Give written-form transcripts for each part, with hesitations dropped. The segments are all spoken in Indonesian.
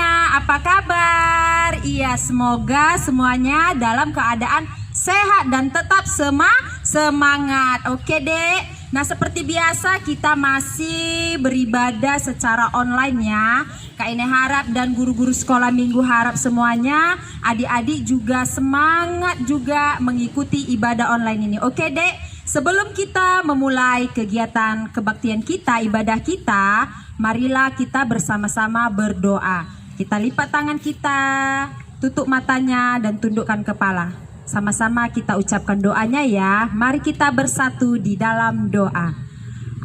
semuanya, apa kabar? Iya, semoga semuanya dalam keadaan sehat dan tetap semangat. Oke, Dek. Nah, seperti biasa kita masih beribadah secara online ya. Kak Ine harap dan guru-guru sekolah minggu harap semuanya, adik-adik juga semangat juga mengikuti ibadah online ini. Oke, Dek. Sebelum kita memulai kegiatan kebaktian kita, ibadah kita, marilah kita bersama-sama berdoa. Kita lipat tangan kita, tutup matanya dan tundukkan kepala. Sama-sama kita ucapkan doanya ya. Mari kita bersatu di dalam doa.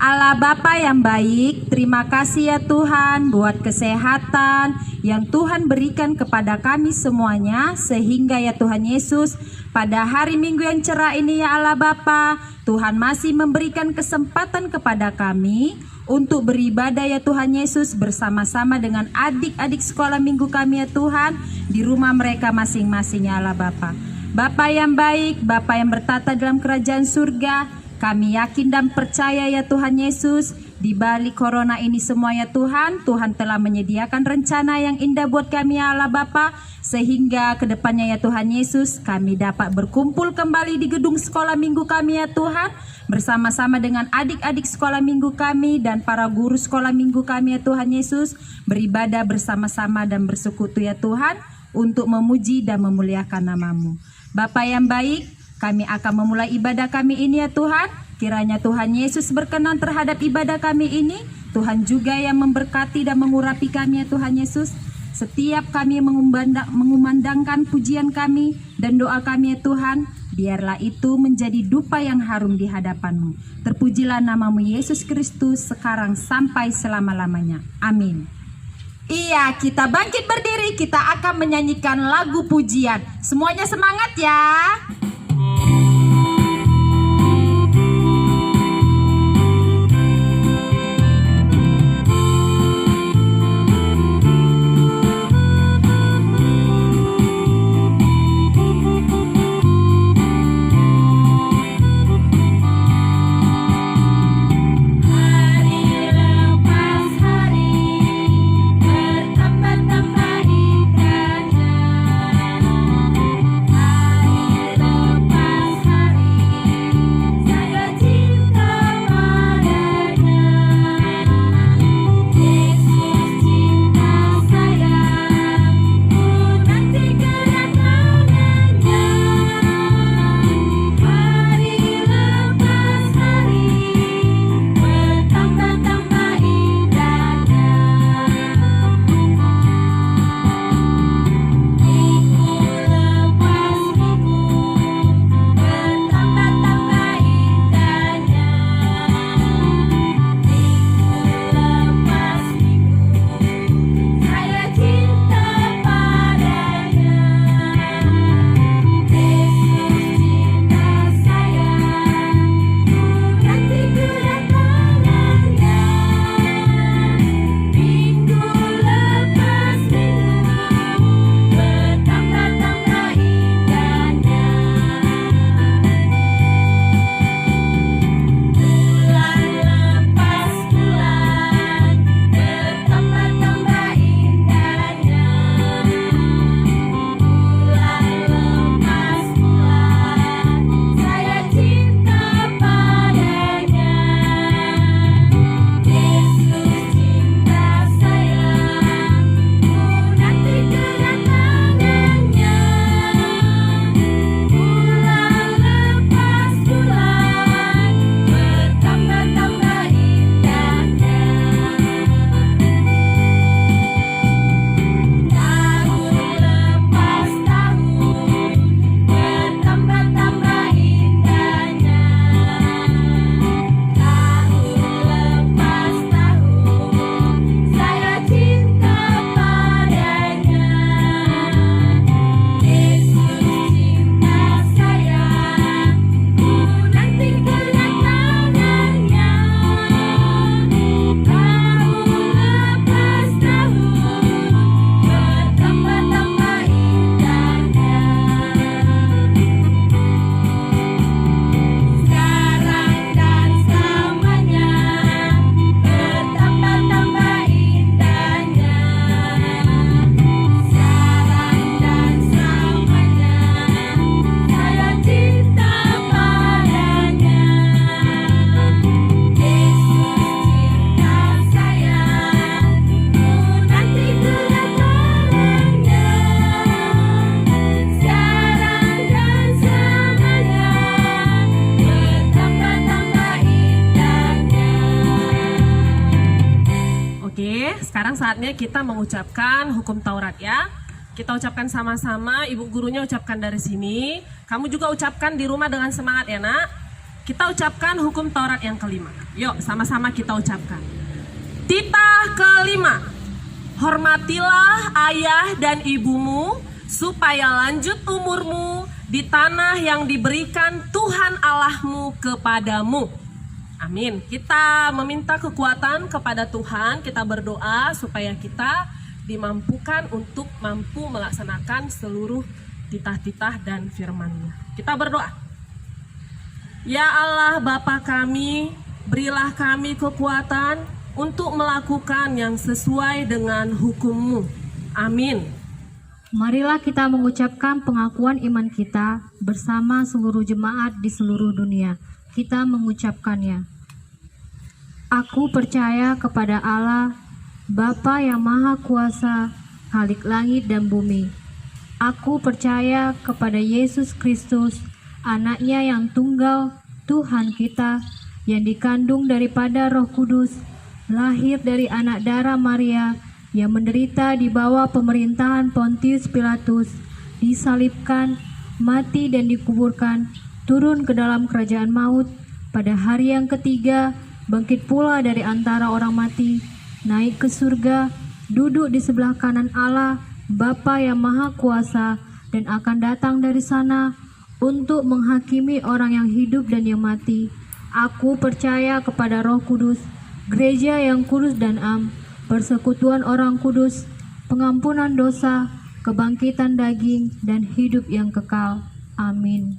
Allah Bapa yang baik, terima kasih ya Tuhan buat kesehatan yang Tuhan berikan kepada kami semuanya, sehingga ya Tuhan Yesus pada hari Minggu yang cerah ini ya Allah Bapa, Tuhan masih memberikan kesempatan kepada kami untuk beribadah ya Tuhan Yesus bersama-sama dengan adik-adik sekolah minggu kami ya Tuhan di rumah mereka masing-masing ya Allah Bapa. Bapa yang baik, Bapa yang bertata dalam kerajaan surga, kami yakin dan percaya ya Tuhan Yesus, di balik corona ini semua ya Tuhan, Tuhan telah menyediakan rencana yang indah buat kami ya Allah Bapa, sehingga kedepannya ya Tuhan Yesus, kami dapat berkumpul kembali di gedung sekolah minggu kami ya Tuhan, bersama-sama dengan adik-adik sekolah minggu kami dan para guru sekolah minggu kami ya Tuhan Yesus, beribadah bersama-sama dan bersekutu ya Tuhan, untuk memuji dan memuliakan nama-Mu. Bapa yang baik, kami akan memulai ibadah kami ini ya Tuhan. Kiranya Tuhan Yesus berkenan terhadap ibadah kami ini. Tuhan juga yang memberkati dan mengurapi kami ya Tuhan Yesus. Setiap kami mengumandangkan pujian kami dan doa kami ya Tuhan, biarlah itu menjadi dupa yang harum di hadapan-Mu. Terpujilah nama-Mu Yesus Kristus sekarang sampai selama-lamanya. Amin. Iya, kita bangkit berdiri, kita akan menyanyikan lagu pujian. Semuanya semangat ya. saatnya kita mengucapkan hukum Taurat ya. Kita ucapkan sama-sama, ibu gurunya ucapkan dari sini. Kamu juga ucapkan di rumah dengan semangat ya nak. Kita ucapkan hukum Taurat yang kelima. Yuk sama-sama kita ucapkan. Titah kelima. Hormatilah ayah dan ibumu supaya lanjut umurmu di tanah yang diberikan Tuhan Allahmu kepadamu. Amin. Kita meminta kekuatan kepada Tuhan, kita berdoa supaya kita dimampukan untuk mampu melaksanakan seluruh titah-titah dan firman-Nya. Kita berdoa. Ya Allah Bapa kami, berilah kami kekuatan untuk melakukan yang sesuai dengan hukum-Mu. Amin. Marilah kita mengucapkan pengakuan iman kita bersama seluruh jemaat di seluruh dunia. Kita mengucapkannya. Aku percaya kepada Allah, Bapa yang Maha Kuasa, Khalik langit dan bumi. Aku percaya kepada Yesus Kristus, Anak-Nya yang tunggal, Tuhan kita, yang dikandung daripada Roh Kudus, lahir dari anak darah Maria, yang menderita di bawah pemerintahan Pontius Pilatus, disalibkan, mati dan dikuburkan, turun ke dalam kerajaan maut, pada hari yang ketiga, bangkit pula dari antara orang mati, naik ke surga, duduk di sebelah kanan Allah, Bapa yang Maha Kuasa, dan akan datang dari sana untuk menghakimi orang yang hidup dan yang mati. Aku percaya kepada Roh Kudus, gereja yang kudus dan am, persekutuan orang kudus, pengampunan dosa, kebangkitan daging, dan hidup yang kekal. Amin.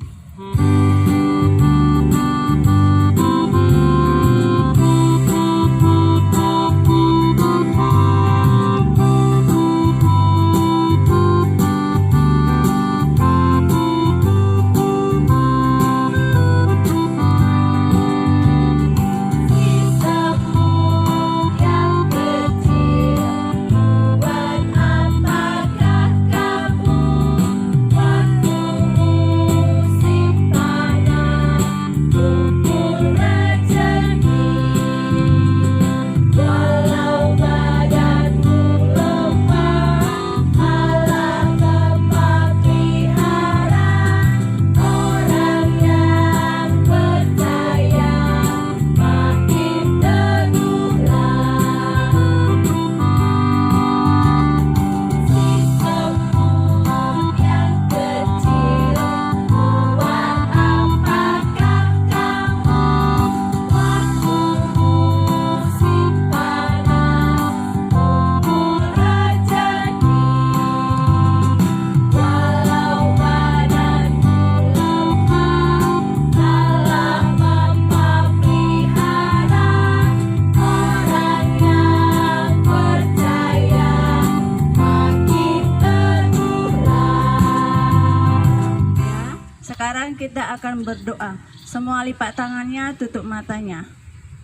Sekarang kita akan berdoa. Semua lipat tangannya, tutup matanya.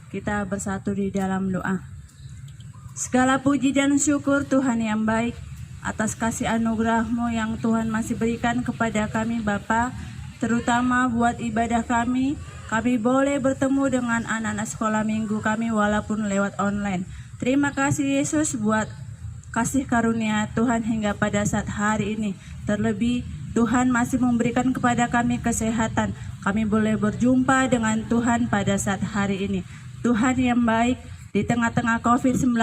Kita bersatu di dalam doa. Segala puji dan syukur Tuhan yang baik atas kasih anugerah-Mu yang Tuhan masih berikan kepada kami Bapa, terutama buat ibadah kami. Kami boleh bertemu dengan anak-anak sekolah minggu kami walaupun lewat online. Terima kasih Yesus buat kasih karunia Tuhan hingga pada saat hari ini. Terlebih Tuhan masih memberikan kepada kami kesehatan. Kami boleh berjumpa dengan Tuhan pada saat hari ini. Tuhan yang baik, di tengah-tengah COVID-19,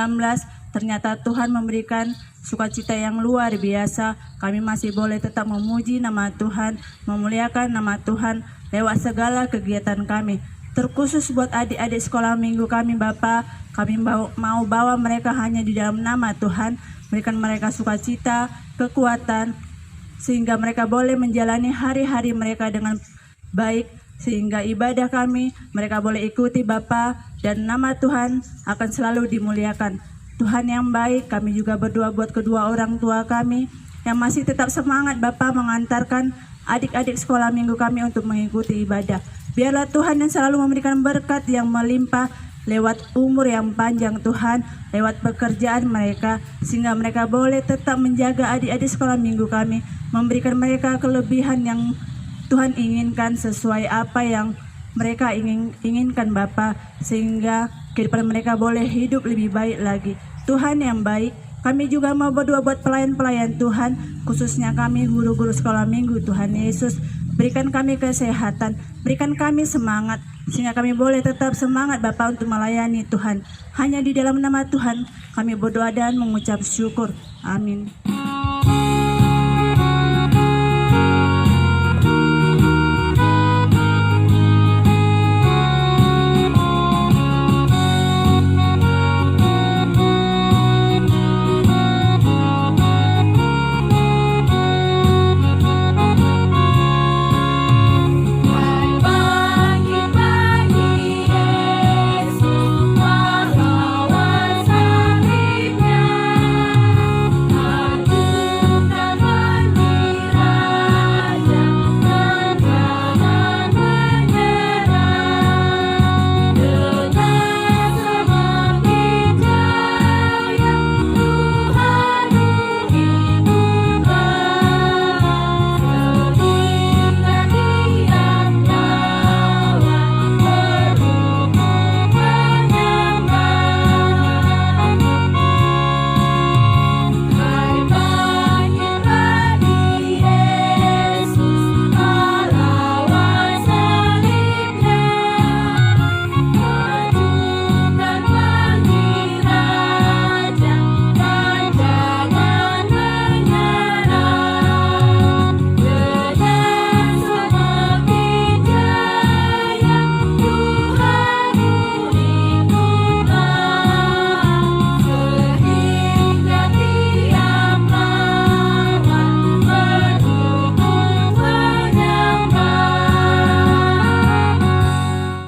ternyata Tuhan memberikan sukacita yang luar biasa. Kami masih boleh tetap memuji nama Tuhan, memuliakan nama Tuhan lewat segala kegiatan kami. Terkhusus buat adik-adik sekolah minggu kami Bapa, kami mau bawa mereka hanya di dalam nama Tuhan, berikan mereka sukacita, kekuatan, sehingga mereka boleh menjalani hari-hari mereka dengan baik, sehingga ibadah kami mereka boleh ikuti Bapa, dan nama Tuhan akan selalu dimuliakan. Tuhan yang baik, kami juga berdoa buat kedua orang tua kami yang masih tetap semangat Bapa mengantarkan adik-adik sekolah minggu kami untuk mengikuti ibadah. Biarlah Tuhan yang selalu memberikan berkat yang melimpah lewat umur yang panjang Tuhan, lewat pekerjaan mereka, sehingga mereka boleh tetap menjaga adik-adik sekolah minggu kami, memberikan mereka kelebihan yang Tuhan inginkan sesuai apa yang mereka inginkan Bapa, sehingga kehidupan mereka boleh hidup lebih baik lagi. Tuhan yang baik, kami juga mau berdoa buat pelayan-pelayan Tuhan, khususnya kami guru-guru sekolah minggu. Tuhan Yesus, berikan kami kesehatan, berikan kami semangat, sehingga kami boleh tetap semangat Bapa untuk melayani Tuhan. Hanya di dalam nama Tuhan kami berdoa dan mengucap syukur. Amin.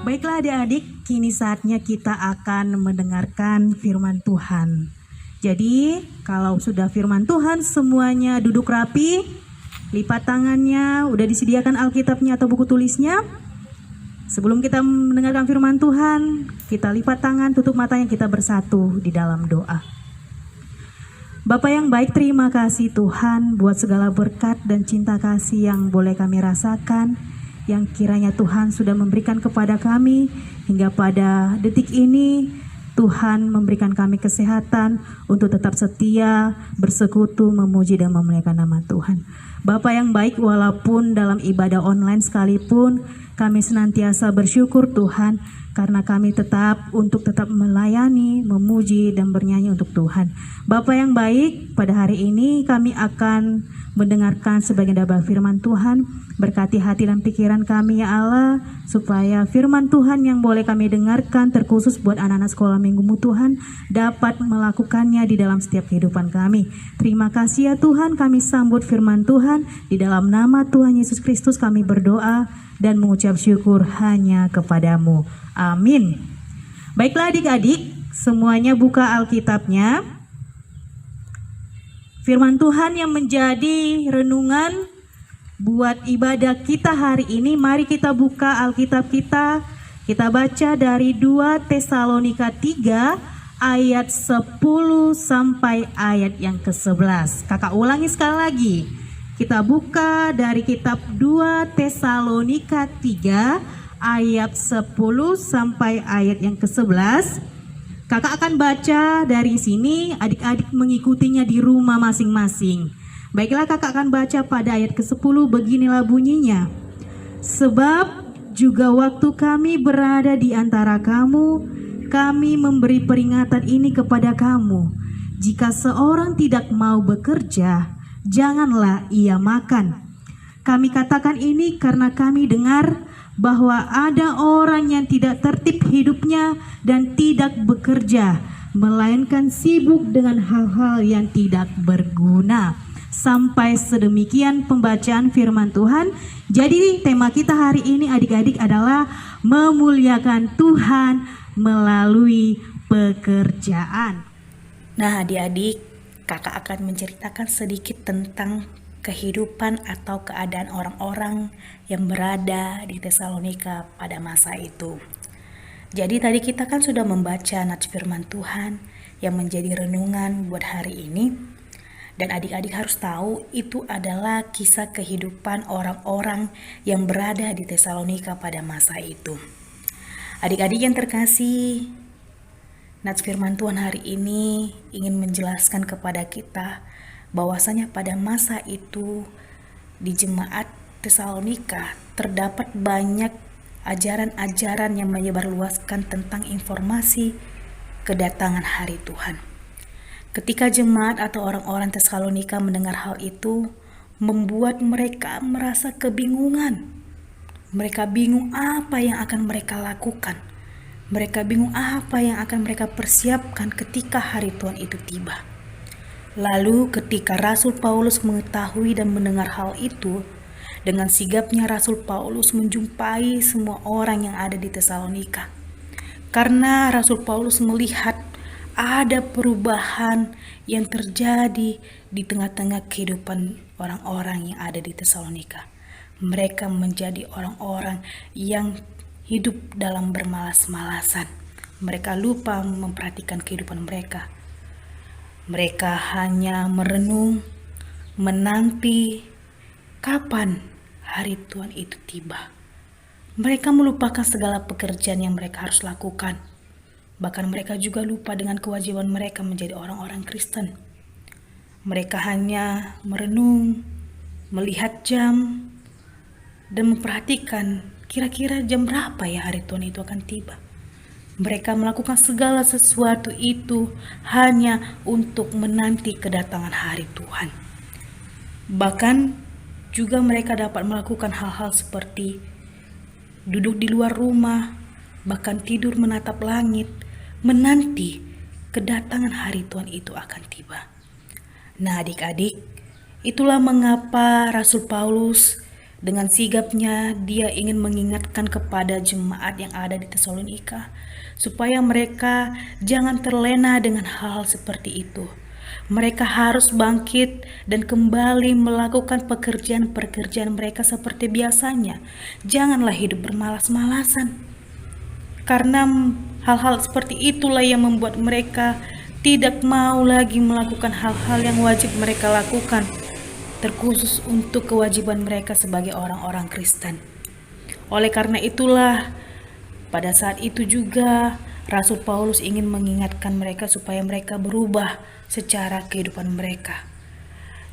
Baiklah adik-adik, kini saatnya kita akan mendengarkan firman Tuhan. Jadi kalau sudah firman Tuhan semuanya duduk rapi, lipat tangannya, udah disediakan Alkitabnya atau buku tulisnya. Sebelum kita mendengarkan firman Tuhan, kita lipat tangan, tutup matanya, kita bersatu di dalam doa. Bapa yang baik, terima kasih Tuhan buat segala berkat dan cinta kasih yang boleh kami rasakan, yang kiranya Tuhan sudah memberikan kepada kami hingga pada detik ini. Tuhan memberikan kami kesehatan untuk tetap setia, bersekutu, memuji dan memuliakan nama Tuhan. Bapa yang baik, walaupun dalam ibadah online sekalipun, kami senantiasa bersyukur Tuhan, karena kami tetap melayani, memuji dan bernyanyi untuk Tuhan. Bapa yang baik, pada hari ini kami akan mendengarkan sebagian dari firman Tuhan. Berkati hati dan pikiran kami ya Allah, supaya firman Tuhan yang boleh kami dengarkan, terkhusus buat anak-anak sekolah minggumu Tuhan, dapat melakukannya di dalam setiap kehidupan kami. Terima kasih ya Tuhan, kami sambut firman Tuhan. Di dalam nama Tuhan Yesus Kristus kami berdoa dan mengucap syukur hanya kepadamu. Amin. Baiklah adik-adik, semuanya buka Alkitabnya. Firman Tuhan yang menjadi renungan buat ibadah kita hari ini, mari kita buka Alkitab kita. Kita baca dari 2 Tesalonika 3 ayat 10 sampai ayat yang ke-11. Kakak ulangi sekali lagi. Kita buka dari kitab 2 Tesalonika 3 ayat 10 sampai ayat yang ke-11. Kakak akan baca dari sini, adik-adik mengikutinya di rumah masing-masing. Baiklah, kakak akan baca pada ayat ke-10, beginilah bunyinya. Sebab juga waktu kami berada di antara kamu, kami memberi peringatan ini kepada kamu. Jika seorang tidak mau bekerja, janganlah ia makan. Kami katakan ini karena kami dengar bahwa ada orang yang tidak tertib hidupnya dan tidak bekerja, melainkan sibuk dengan hal-hal yang tidak berguna. Sampai sedemikian pembacaan firman Tuhan. Jadi tema kita hari ini adik-adik adalah memuliakan Tuhan melalui pekerjaan. Nah adik-adik, kakak akan menceritakan sedikit tentang kehidupan atau keadaan orang-orang yang berada di Tesalonika pada masa itu. Jadi tadi kita kan sudah membaca nats firman Tuhan yang menjadi renungan buat hari ini. Dan adik-adik harus tahu itu adalah kisah kehidupan orang-orang yang berada di Tesalonika pada masa itu. Adik-adik yang terkasih, Nats firman Tuhan hari ini ingin menjelaskan kepada kita bahwasanya pada masa itu di jemaat Tesalonika terdapat banyak ajaran-ajaran yang menyebarluaskan tentang informasi kedatangan hari Tuhan. Ketika jemaat atau orang-orang Tesalonika mendengar hal itu, membuat mereka merasa kebingungan. Mereka bingung apa yang akan mereka lakukan. Mereka bingung apa yang akan mereka persiapkan ketika hari Tuhan itu tiba. Lalu ketika Rasul Paulus mengetahui dan mendengar hal itu, dengan sigapnya Rasul Paulus menjumpai semua orang yang ada di Tesalonika. Karena Rasul Paulus melihat ada perubahan yang terjadi di tengah-tengah kehidupan orang-orang yang ada di Tesalonika. Mereka menjadi orang-orang yang hidup dalam bermalas-malasan. Mereka lupa memperhatikan kehidupan mereka. Mereka hanya merenung, menanti kapan hari Tuhan itu tiba. Mereka melupakan segala pekerjaan yang mereka harus lakukan. Bahkan mereka juga lupa dengan kewajiban mereka menjadi orang-orang Kristen. Mereka hanya merenung, melihat jam, dan memperhatikan kira-kira jam berapa ya hari Tuhan itu akan tiba. Mereka melakukan segala sesuatu itu hanya untuk menanti kedatangan hari Tuhan. Bahkan juga mereka dapat melakukan hal-hal seperti duduk di luar rumah, bahkan tidur menatap langit, menanti kedatangan hari Tuhan itu akan tiba. Nah adik-adik, itulah mengapa Rasul Paulus dengan sigapnya dia ingin mengingatkan kepada jemaat yang ada di Tesalonika supaya mereka jangan terlena dengan hal-hal seperti itu. Mereka harus bangkit dan kembali melakukan pekerjaan-pekerjaan mereka seperti biasanya. Janganlah hidup bermalas-malasan. Karena hal-hal seperti itulah yang membuat mereka tidak mau lagi melakukan hal-hal yang wajib mereka lakukan, terkhusus untuk kewajiban mereka sebagai orang-orang Kristen. Oleh karena itulah, pada saat itu juga Rasul Paulus ingin mengingatkan mereka supaya mereka berubah secara kehidupan mereka.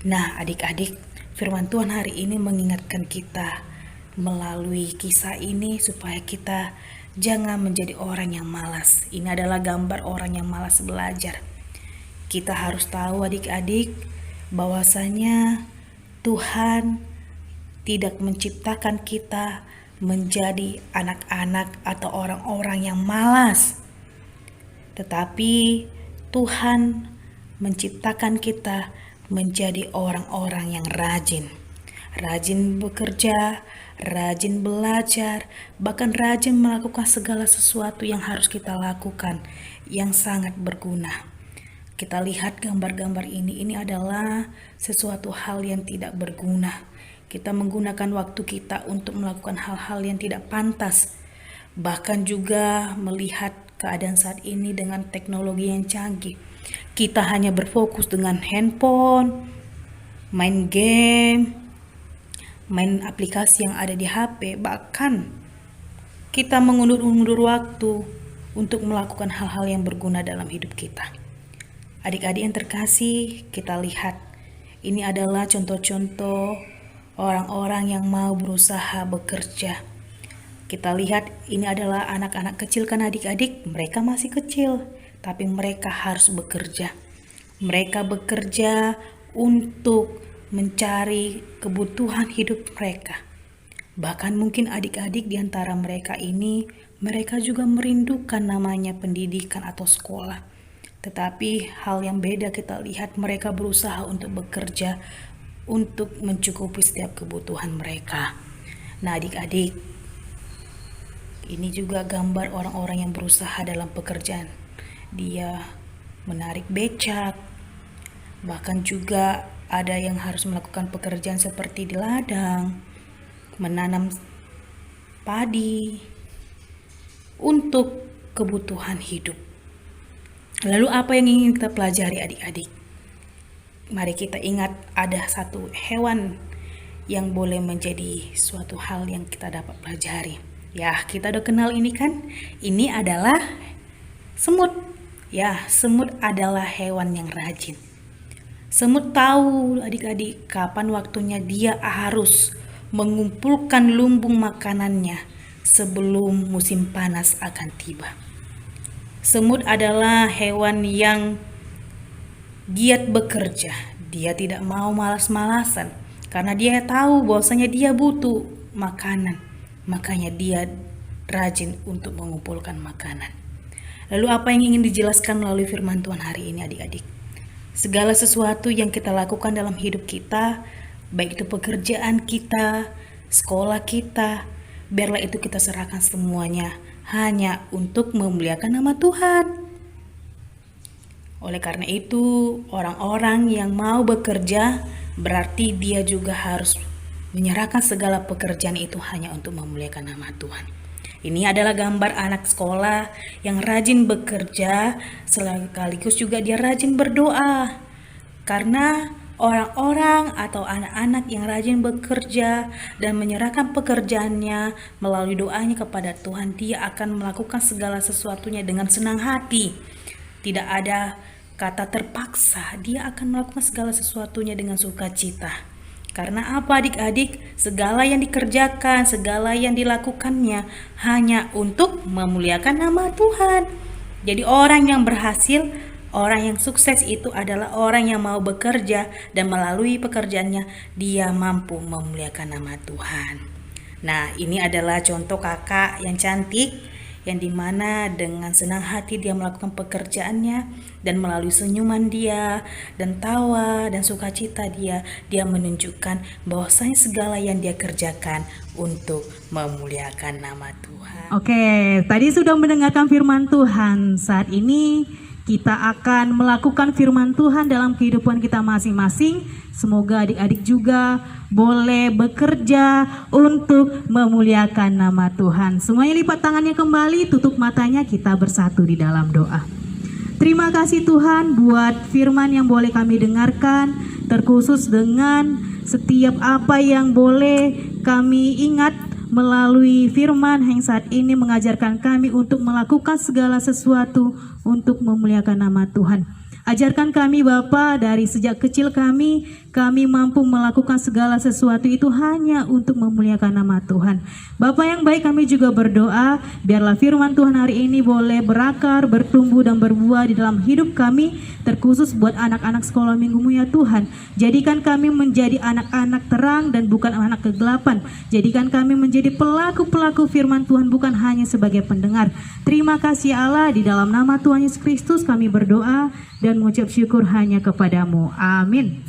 Nah adik-adik, firman Tuhan hari ini mengingatkan kita melalui kisah ini supaya kita jangan menjadi orang yang malas. Ini adalah gambar orang yang malas belajar. Kita harus tahu adik-adik bahwasanya Tuhan tidak menciptakan kita menjadi anak-anak atau orang-orang yang malas. Tetapi Tuhan menciptakan kita menjadi orang-orang yang rajin. Rajin bekerja, rajin belajar, bahkan rajin melakukan segala sesuatu yang harus kita lakukan yang sangat berguna. Kita lihat gambar-gambar ini adalah sesuatu hal yang tidak berguna. Kita menggunakan waktu kita untuk melakukan hal-hal yang tidak pantas. Bahkan juga melihat keadaan saat ini dengan teknologi yang canggih. Kita hanya berfokus dengan handphone, main game, main aplikasi yang ada di HP. Bahkan kita mengundur-undur waktu untuk melakukan hal-hal yang berguna dalam hidup kita. Adik-adik yang terkasih, kita lihat ini adalah contoh-contoh orang-orang yang mau berusaha bekerja. Kita lihat ini adalah anak-anak kecil kan adik-adik, mereka masih kecil, tapi mereka harus bekerja. Mereka bekerja untuk mencari kebutuhan hidup mereka. Bahkan mungkin adik-adik di antara mereka ini, mereka juga merindukan namanya pendidikan atau sekolah. Tetapi hal yang beda kita lihat mereka berusaha untuk bekerja untuk mencukupi setiap kebutuhan mereka. Nah adik-adik, ini juga gambar orang-orang yang berusaha dalam pekerjaan. Dia menarik becak, bahkan juga ada yang harus melakukan pekerjaan seperti di ladang, menanam padi untuk kebutuhan hidup. Lalu apa yang ingin kita pelajari adik-adik? Mari kita ingat ada satu hewan yang boleh menjadi suatu hal yang kita dapat pelajari. Ya, kita udah kenal ini kan? Ini adalah semut. Ya, semut adalah hewan yang rajin. Semut tahu adik-adik kapan waktunya dia harus mengumpulkan lumbung makanannya sebelum musim panas akan tiba. Semut adalah hewan yang giat bekerja. Dia tidak mau malas-malasan karena dia tahu bahwasanya dia butuh makanan. Makanya dia rajin untuk mengumpulkan makanan. Lalu apa yang ingin dijelaskan melalui firman Tuhan hari ini adik-adik? Segala sesuatu yang kita lakukan dalam hidup kita, baik itu pekerjaan kita, sekolah kita, biarlah itu kita serahkan semuanya hanya untuk memuliakan nama Tuhan. Oleh karena itu, orang-orang yang mau bekerja berarti dia juga harus menyerahkan segala pekerjaan itu hanya untuk memuliakan nama Tuhan. Ini adalah gambar anak sekolah yang rajin bekerja, sekaligus juga dia rajin berdoa. Karena orang-orang atau anak-anak yang rajin bekerja dan menyerahkan pekerjaannya melalui doanya kepada Tuhan, dia akan melakukan segala sesuatunya dengan senang hati. Tidak ada kata terpaksa, dia akan melakukan segala sesuatunya dengan sukacita. Karena apa adik-adik? Segala yang dikerjakan, segala yang dilakukannya hanya untuk memuliakan nama Tuhan. Jadi orang yang berhasil, orang yang sukses itu adalah orang yang mau bekerja dan melalui pekerjaannya dia mampu memuliakan nama Tuhan. Nah, ini adalah contoh kakak yang cantik, yang dimana dengan senang hati dia melakukan pekerjaannya dan melalui senyuman dia dan tawa dan sukacita dia menunjukkan bahwasanya segala yang dia kerjakan untuk memuliakan nama Tuhan. Oke, tadi sudah mendengarkan firman Tuhan. Saat ini kita akan melakukan firman Tuhan dalam kehidupan kita masing-masing. Semoga adik-adik juga boleh bekerja untuk memuliakan nama Tuhan. Semuanya lipat tangannya kembali, tutup matanya, kita bersatu di dalam doa. Terima kasih Tuhan buat firman yang boleh kami dengarkan, terkhusus dengan setiap apa yang boleh kami ingat melalui firman yang saat ini mengajarkan kami untuk melakukan segala sesuatu untuk memuliakan nama Tuhan. Ajarkan kami Bapa, dari sejak kecil kami mampu melakukan segala sesuatu itu hanya untuk memuliakan nama Tuhan. Bapa yang baik, kami juga berdoa biarlah firman Tuhan hari ini boleh berakar, bertumbuh dan berbuah di dalam hidup kami, terkhusus buat anak-anak sekolah minggumu ya Tuhan. Jadikan kami menjadi anak-anak terang dan bukan anak kegelapan. Jadikan kami menjadi pelaku-pelaku firman Tuhan, bukan hanya sebagai pendengar. Terima kasih Allah, di dalam nama Tuhan Yesus Kristus kami berdoa dan mengucap syukur hanya kepadamu. Amin.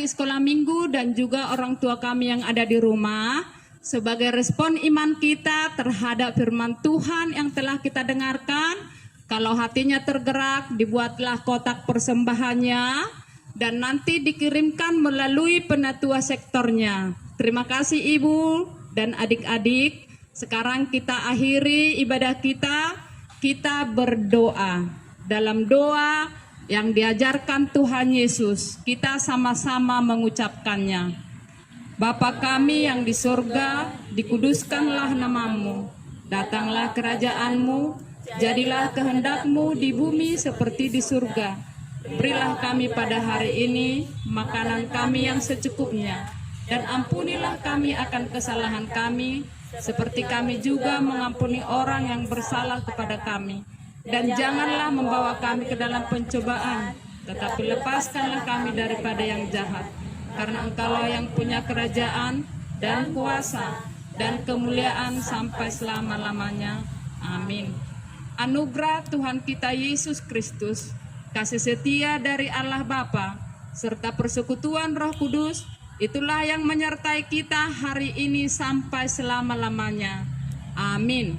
Sekolah minggu dan juga orang tua kami yang ada di rumah, sebagai respon iman kita terhadap firman Tuhan yang telah kita dengarkan, kalau hatinya tergerak, dibuatlah kotak persembahannya dan nanti dikirimkan melalui penatua sektornya. Terima kasih Ibu dan adik-adik. Sekarang kita akhiri ibadah kita berdoa. Dalam doa yang diajarkan Tuhan Yesus, kita sama-sama mengucapkannya. Bapa kami yang di surga, dikuduskanlah namamu. Datanglah kerajaanmu, jadilah kehendakmu di bumi seperti di surga. Berilah kami pada hari ini makanan kami yang secukupnya. Dan ampunilah kami akan kesalahan kami, seperti kami juga mengampuni orang yang bersalah kepada kami. Dan janganlah membawa kami ke dalam pencobaan, tetapi lepaskanlah kami daripada yang jahat. Karena Engkaulah yang punya kerajaan dan kuasa dan kemuliaan sampai selama-lamanya. Amin. Anugerah Tuhan kita Yesus Kristus, kasih setia dari Allah Bapa, serta persekutuan Roh Kudus, itulah yang menyertai kita hari ini sampai selama-lamanya. Amin.